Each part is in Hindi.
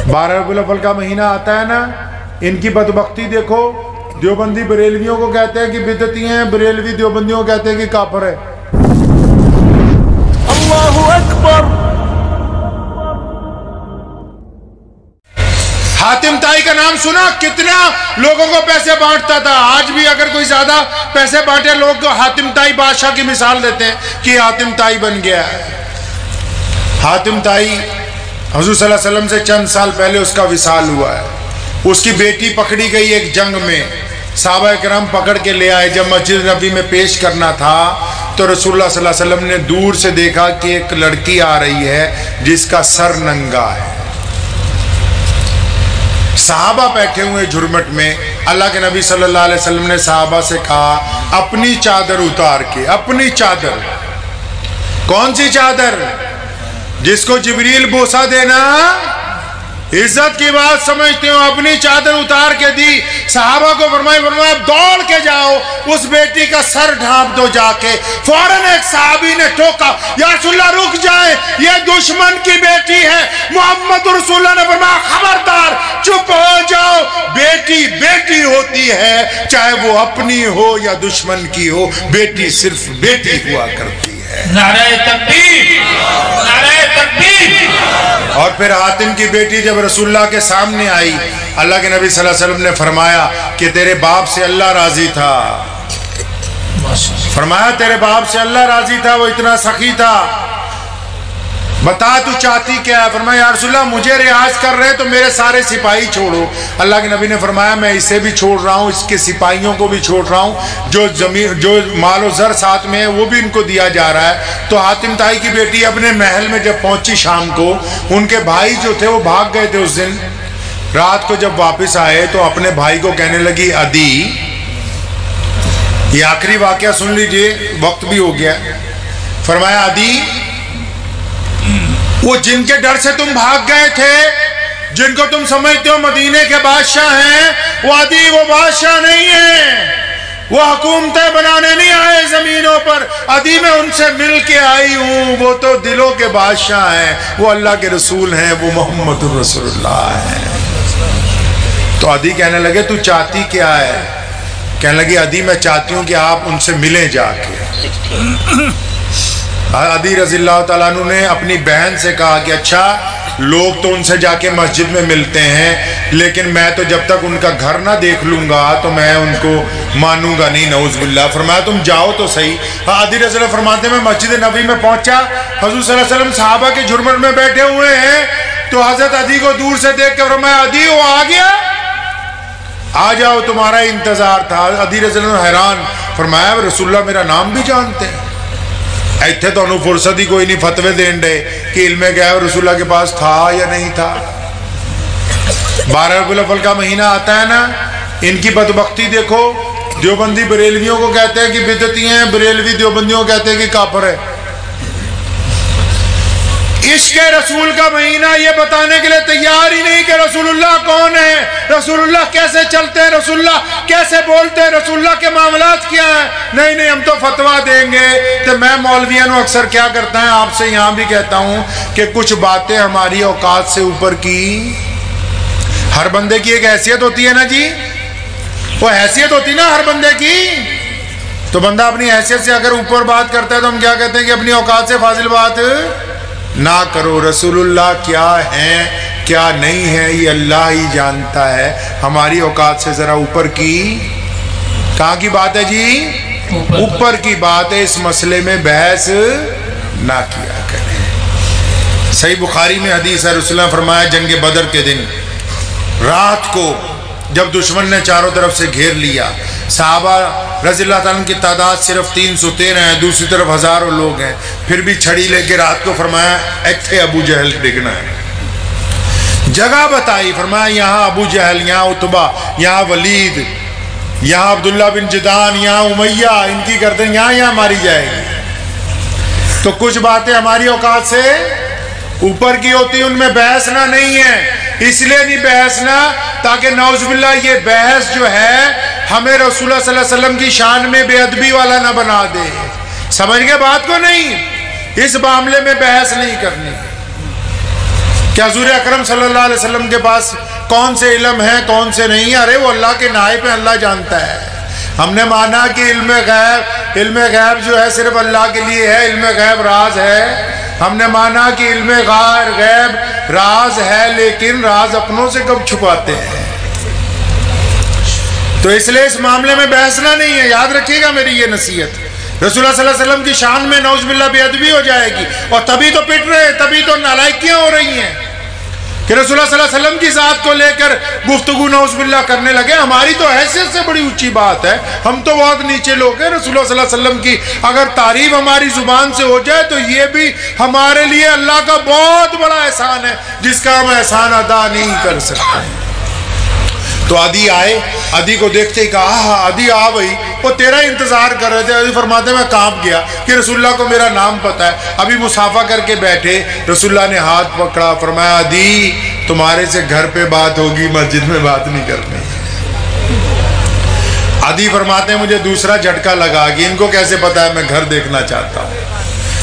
12 रबीउल अव्वल का महीना आता है ना, इनकी बदबख्ती देखो। देवबंदी बरेलवियों को कहते हैं कि बिदती हैं, बरेलवी देवबंदियों को कहते हैं कि काफिर है। अल्लाहु अकबर। हातिम ताई का नाम सुना? कितना लोगों को पैसे बांटता था। आज भी अगर कोई ज्यादा पैसे बांटे लोग हातिम ताई बादशाह की मिसाल देते हैं कि हातिम ताई बन गया है। हातिम ताई हुजूर सल्लल्लाहु अलैहि वसल्लम से चंद साल पहले उसका विसाल हुआ है। उसकी बेटी पकड़ी गई एक जंग में, सहाबा किराम पकड़ के ले आए। जब मस्जिद नबी में पेश करना था तो रसूलुल्लाह सल्लल्लाहु अलैहि वसल्लम ने दूर से देखा कि एक लड़की आ रही है जिसका सर नंगा है। सहाबा बैठे हुए झुरमट में। अल्लाह के नबी सल्लल्लाहु अलैहि वसल्लम ने सहाबा से कहा, अपनी चादर उतार के, अपनी चादर। कौन सी चादर? जिसको जिब्रील बोसा देना इज्जत की बात समझते हो, अपनी चादर उतार के दी। सहाबा को फरमाया दौड़ के जाओ, उस बेटी का सर ढांप दो जाके। फौरन एक सहाबी ने टोका, या रसूलल्लाह रुक जाए, ये दुश्मन की बेटी है। मोहम्मद रसूलुल्लाह ने फरमाया खबरदार, चुप हो जाओ। बेटी बेटी होती है, चाहे वो अपनी हो या दुश्मन की हो, बेटी सिर्फ बेटी हुआ करती है। नारे तकबीर, नारे तकबीर। और फिर हातिम की बेटी जब रसूलुल्लाह के सामने आई, अल्लाह के नबी सल्लल्लाहु अलैहि वसल्लम ने फरमाया कि तेरे बाप से अल्लाह राजी था। फरमाया तेरे बाप से अल्लाह राजी था, वो इतना सखी था। बता तू चाहती क्या है? फरमाया या रसूलल्लाह मुझे रियाज कर रहे तो मेरे सारे सिपाही छोड़ो। अल्लाह के नबी ने फरमाया मैं इसे भी छोड़ रहा हूँ, इसके सिपाहियों को भी छोड़ रहा हूँ, जो जमीन जो मालो ज़र साथ में है वो भी इनको दिया जा रहा है। तो हातिम ताई की बेटी अपने महल में जब पहुंची शाम को, उनके भाई जो थे वो भाग गए थे उस दिन। रात को जब वापस आए तो अपने भाई को कहने लगी, अदी ये आखिरी वाकया सुन लीजिए, वक्त भी हो गया। फरमाया अदी, वो जिनके डर से तुम भाग गए थे, जिनको तुम समझते हो मदीने के बादशाह हैं, वो अदी वो बादशाह नहीं है। वो हुकूमतें बनाने नहीं आए जमीनों पर। अदी मैं उनसे मिल के आई हूं, वो तो दिलों के बादशाह हैं, वो अल्लाह के रसूल हैं, वो मोहम्मद रसूलुल्लाह हैं। तो अदी कहने लगे तू चाहती क्या है? कहने लगी अदी मैं चाहती हूं कि आप उनसे मिलें जाके। अदी रज़ियल्लाहु ताला अन्हु ने अपनी बहन से कहा कि अच्छा लोग तो उनसे जाके मस्जिद में मिलते हैं, लेकिन मैं तो जब तक उनका घर ना देख लूंगा तो मैं उनको मानूंगा नहीं, नऊज़ बिल्लाह। फरमाया तुम जाओ तो सही। अदी रज़ियल्लाहु फरमाते मैं मस्जिद नबी में पहुंचा, हुज़ूर सल्लल्लाहु अलैहि वसल्लम सहाबा के झुरमट में बैठे हुए हैं। तो हजरत अदी को दूर से देख कर फरमाया अदी वो आ गया, आ जाओ तुम्हारा इंतजार था। अदी रज़ियल्लाहु हैरान, फरमाया रसूलुल्लाह मेरा नाम भी जानते हैं? इत्थे तो फुर्सत ही कोई नहीं फतवे देन डे कि इल्मे गैब रसूलुल्लाह के पास था या नहीं था। 12 रबीउल अव्वल का महीना आता है ना, इनकी बदबख्ती देखो। देवबंदी बरेलवियों को कहते हैं कि बिदती हैं, बरेलवी देवबंदियों को कहते हैं कि काफिर है। इश्क़ रसूल का महीना ये बताने के लिए तैयार ही नहीं कि रसूलुल्लाह कौन है, रसूलुल्लाह कैसे चलते हैं, रसूलुल्लाह कैसे बोलते हैं, रसूलुल्लाह के मामलात क्या हैं। नहीं नहीं हम तो फतवा देंगे। तो मैं मौलवियान अक्सर क्या करता है, आपसे यहाँ भी कहता हूँ कि कुछ बातें हमारी औकात से ऊपर की। हर बंदे की एक हैसियत होती है ना जी, वो हैसियत होती ना हर बंदे की। तो बंदा अपनी हैसियत से अगर ऊपर बात करता है तो हम क्या कहते हैं कि अपनी औकात से फाजिल बात ना करो। रसूलुल्लाह क्या है क्या नहीं है ये अल्लाह ही जानता है। हमारी औकात से जरा ऊपर की, कहाँ की बात है जी? ऊपर की बात है। इस मसले में बहस ना किया करें। सही बुखारी में हदीस है, रसूलुल्लाह फरमाया जंग बदर के दिन रात को जब दुश्मन ने चारों तरफ से घेर लिया, सहाबा रज़ियल्लाहु ताला की तादाद सिर्फ 313 है, दूसरी तरफ हजारों लोग हैं, फिर भी छड़ी लेके रात को फरमाया इत्थे अबू जहल डिगना है। जगह बताई, फरमाया यहाँ अबू जहल, यहाँ उतबा, यहाँ वलीद, यहाँ अब्दुल्ला बिन जिदान, यहाँ उमैया, इनकी गर्दन यहाँ मारी जाएगी। तो कुछ बातें हमारी औकात से ऊपर की होती, उनमें बहसना नहीं है। इसलिए नहीं बहसना ताकि नौज़ुबिल्लाह ये बहस जो है हमें रसूलुल्लाह सल्लल्लाहु अलैहि वसल्लम की शान में बेअदबी वाला ना बना दे। समझ गए बात को? नहीं, इस मामले में बहस नहीं करनी क्या हुज़ूर अकरम सल्लल्लाहु अलैहि वसल्लम के पास कौन से इल्म है कौन से नहीं? अरे वो अल्लाह के नाइब पे अल्लाह जानता है। हमने माना कि इल्म गैब जो है सिर्फ अल्लाह के लिए है, इल्म गैब राज है। हमने माना कि इल्म गैब राज है, लेकिन राज अपनों से कब छुपाते हैं? तो इसलिए इस मामले में बहसना नहीं है, याद रखिएगा मेरी ये नसीहत। रसूलुल्लाह सल्लल्लाहु अलैहि वसल्लम की शान में नौजुबिल्लाह बेअदबी हो जाएगी, और तभी तो पिट रहे, तभी तो नालायकियां हो रही हैं कि रसूलुल्लाह सल्लल्लाहु अलैहि वसल्लम की जात को लेकर गुफ्तगू नौजुबिल्लाह करने लगे। हमारी तो हैसियत से बड़ी ऊंची बात है, हम तो बहुत नीचे लोग हैं। रसूलुल्लाह सल्लल्लाहु अलैहि वसल्लम की अगर तारीफ हमारी जुबान से हो जाए तो ये भी हमारे लिए अल्लाह का बहुत बड़ा एहसान है, जिसका हम एहसान अदा नहीं कर सकते। तो आदि आए, आदि को देखते ही कहा हाँ आदि आ भाई, वो तेरा इंतजार कर रहे थे। आदि फरमाते मैं कांप गया कि रसूलुल्लाह को मेरा नाम पता है। अभी मुसाफा करके बैठे, रसूलुल्लाह ने हाथ पकड़ा, फरमाया आदि तुम्हारे से घर पे बात होगी, मस्जिद में बात नहीं करनी। आदि फरमाते हैं मुझे दूसरा झटका लगा कि इनको कैसे पता है मैं घर देखना चाहता हूं।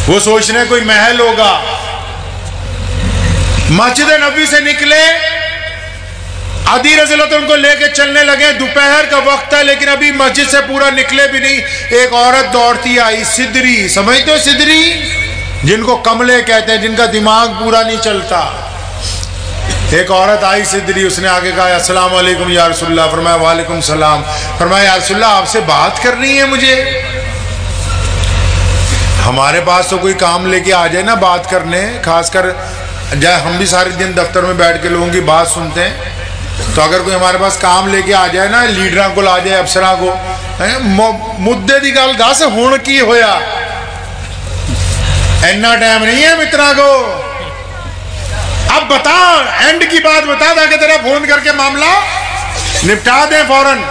वो सोच रहे कोई महल होगा। मस्जिद नबी से निकले, आदि रज़ियल्लाहु अन्हु उनको लेके चलने लगे। दोपहर का वक्त है, लेकिन अभी मस्जिद से पूरा निकले भी नहीं, एक औरत दौड़ती आई। सिदरी, समझते हो सिदरी, जिनको कमले कहते हैं, जिनका दिमाग पूरा नहीं चलता। एक औरत आई सिदरी, उसने आगे कहा अस्सलाम वालेकुम या रसूलल्लाह। फरमाया वालेकुम सलाम। फरमाया या रसूलल्लाह आपसे बात करनी है मुझे। हमारे पास तो कोई काम लेके आ जाए ना बात करने, खासकर जाए हम भी सारे दिन दफ्तर में बैठ के लोगों की बात सुनते हैं, तो अगर कोई हमारे पास काम लेके आ जाए ना, लीडर को ला जाए, अफसर को, मुद्दे की गल दस हुण की होया, इन्ना टाइम नहीं है मित्रा को, अब बता एंड की बात बता, ताकि तेरा फोन करके मामला निपटा दे फौरन।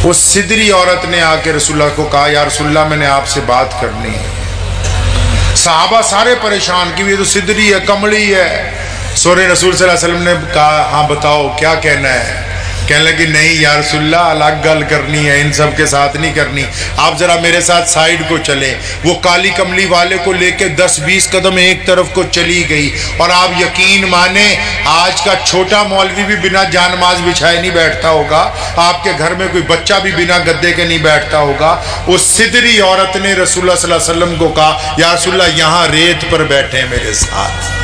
उस सिदरी औरत ने आके रसूलुल्लाह को कहा या रसूलुल्लाह मैंने आपसे बात करनी है। सहाबा सारे परेशान कि ये तो सिदरी है, कमली है। सोरे रसूल सल्लल्लाहु अलैहि वसल्लम ने कहा हाँ बताओ क्या कहना है। कहने लगी नहीं या रसूलल्लाह अलग गल करनी है, इन सब के साथ नहीं करनी, आप जरा मेरे साथ साइड को चलें। वो काली कमली वाले को लेके 10-20 कदम एक तरफ को चली गई। और आप यकीन माने आज का छोटा मौलवी भी बिना जानमाज बिछाए नहीं बैठता होगा, आपके घर में कोई बच्चा भी बिना गद्दे के नहीं बैठता होगा। उस सिदरी औरत ने रसूलुल्लाह सल्लल्लाहु अलैहि वसल्लम को कहा या रसूलल्लाह यहाँ रेत पर बैठे मेरे साथ।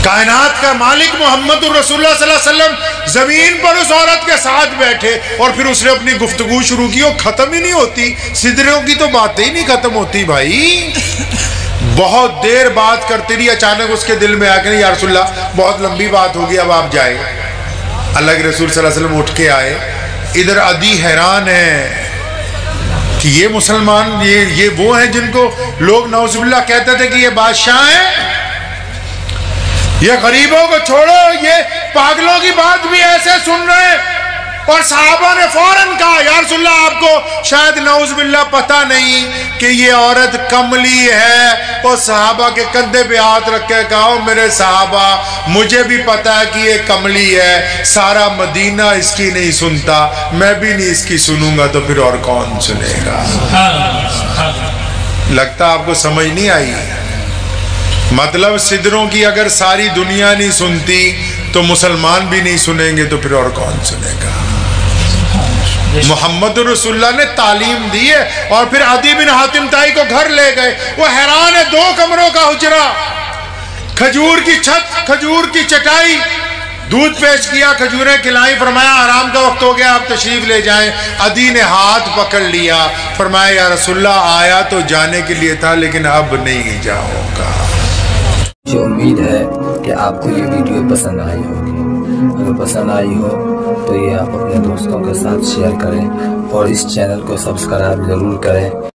कायनात का मालिक मोहम्मद रसूलुल्लाह सल्लल्लाहु अलैहि वसल्लम जमीन पर उस औरत के साथ बैठे, और फिर उसने अपनी गुफ्तगू शुरू की। वो खत्म ही नहीं होती, सिदरियों की तो बातें ही नहीं खत्म होती भाई। बहुत देर बात करती रही, अचानक उसके दिल में आके या रसूलल्लाह बहुत लंबी बात होगी, अब आप जाए। अल्लाह के रसूल सल्लल्लाहु अलैहि वसल्लम उठ के आए। इधर आदि हैरान है कि ये मुसलमान ये वो हैं जिनको लोग नौजुबिल्लाह कहते थे कि ये बादशाह हैं। ये गरीबों को छोड़ो, ये पागलों की बात भी ऐसे सुन रहे हैं। और साहबा ने फौरन कहा या रसूलल्लाह आपको शायद नौजुबिल्लाह पता नहीं कि ये औरत कमली है। और साहबा के कंधे पे हाथ रख के कहा मेरे साहबा मुझे भी पता है कि ये कमली है, सारा मदीना इसकी नहीं सुनता, मैं भी नहीं इसकी सुनूंगा, तो फिर और कौन सुनेगा। लगता आपको समझ नहीं आई। मतलब सिदरों की अगर सारी दुनिया नहीं सुनती तो मुसलमान भी नहीं सुनेंगे, तो फिर और कौन सुनेगा। मोहम्मद रसूलुल्लाह ने तालीम दी है। और फिर आदि बिन हातिम ताई को घर ले गए। वो हैरान है, 2 कमरों का हुजरा, खजूर की छत, खजूर की चटाई, दूध पेश किया, खजूरें खिलाई, फरमाया आराम का वक्त हो गया, आप तशरीफ ले जाएं। अदी ने हाथ पकड़ लिया, फरमाया या रसूलल्लाह आया तो जाने के लिए था, लेकिन अब नहीं जाऊंगा। मुझे उम्मीद है कि आपको ये वीडियो पसंद आई होगी। अगर पसंद आई हो तो ये आप अपने दोस्तों के साथ शेयर करें और इस चैनल को सब्सक्राइब जरूर करें।